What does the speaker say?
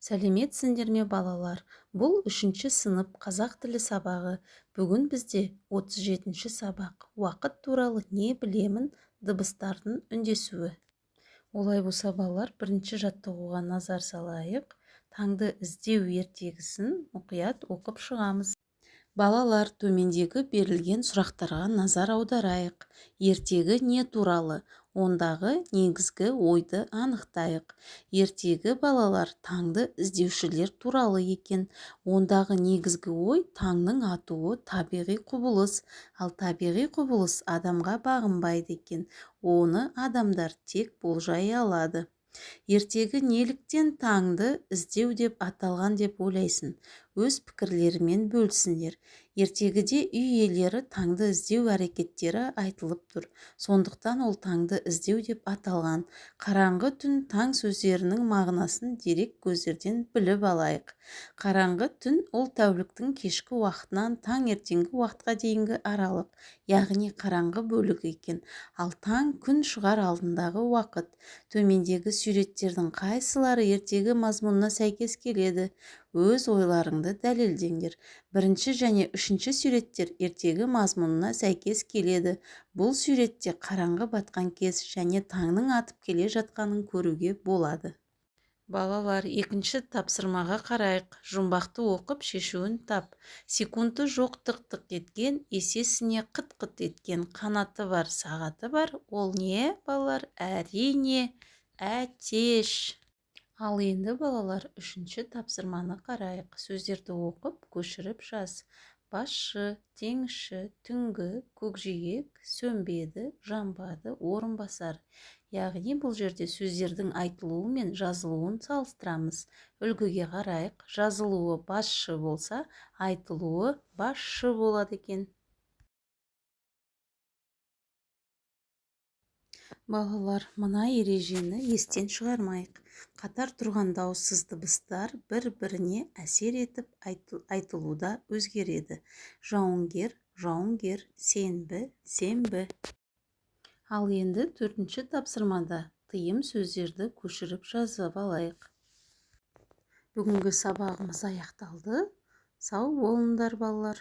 Сәлеметсіңдер ме балалар? Бұл 3-ші сынып қазақ тілі сабағы. Бүгін бізде 37-ші сабақ. Уақыт туралы не білемін? Дыбыстардың үндесуі. Олай болса балалар, бірінші жаттығуға назар салайық. Таңды іздеу ертегісін мұқият оқып шығамыз. Балалар, төмендегі берілген сұрақтарға назар аударайық. Ертегі не туралы? Ондағы негізгі ойды анықтайық. Ертегі балалар таңды іздеушілер туралы екен. Ондағы негізгі ой таңның атуы табиғи құбылыс, ал табиғи құбылыс адамға бағынбайды екен. Оны адамдар тек болжай алады. Ертегі неліктен таңды іздеу деп аталған деп ойлайсың? Өз пікірлерімен бөлсіңдер. Ертегіде үй иелері таңды іздеу әрекеттері айтылып тұр. Сондықтан ол таңды іздеу деп аталған. Қараңғы түн таң сөздерінің мағынасын дерек көздерден біліп алайық. Қараңғы түн ол тәуліктің кешкі уақытынан таңертеңгі уақытқа дейінгі аралық, яғни қараңғы бөлігі екен. Ал таң күн шығар алдындағы уақыт. Төмендегі суреттердің қайсылары ертегі мазмұнына сәйкес келеді? Өз ойларыңды дәлелдеңдер. Бірінші және үшінші суреттер ертегі мазмұнына сәйкес келеді. Бұл суретте қараңғы батқан кез және таңның атып келе жатқанын көруге болады. Балалар, екінші тапсырмаға қарайық. Жұмбақты оқып шешуін тап. Секунды жоқ тық-тық еткен, есесіне қыт-қыт еткен, қанаты бар, сағаты бар. Ол не, балалар? Әрине, әтеш. Ал енді балалар, үшінші тапсырманы қарайық. Сөздерді оқып, көшіріп жаз. Басшы, теңізші, түнгі, көкжиек, сөнбеді, жанбады, орынбасар. Яғни бұл жерде сөздердің айтылуы мен жазылуын салыстырамыз. Үлгіге қарайық. Жазылуы басшы болса, айтылуы басшы болады екен. Балалар, мына ережені естен шығармайық. Қатар тұрған дауыссыз дыбыстар бір-біріне әсер етіп айтылуда өзгереді. Жауынгер, жауынгер, сенбі, сенбі. Ал енді төртінші тапсырмада тыйым сөздерді көшіріп жазып алайық. Бүгінгі сабағымыз аяқталды. Сау болыңдар балалар.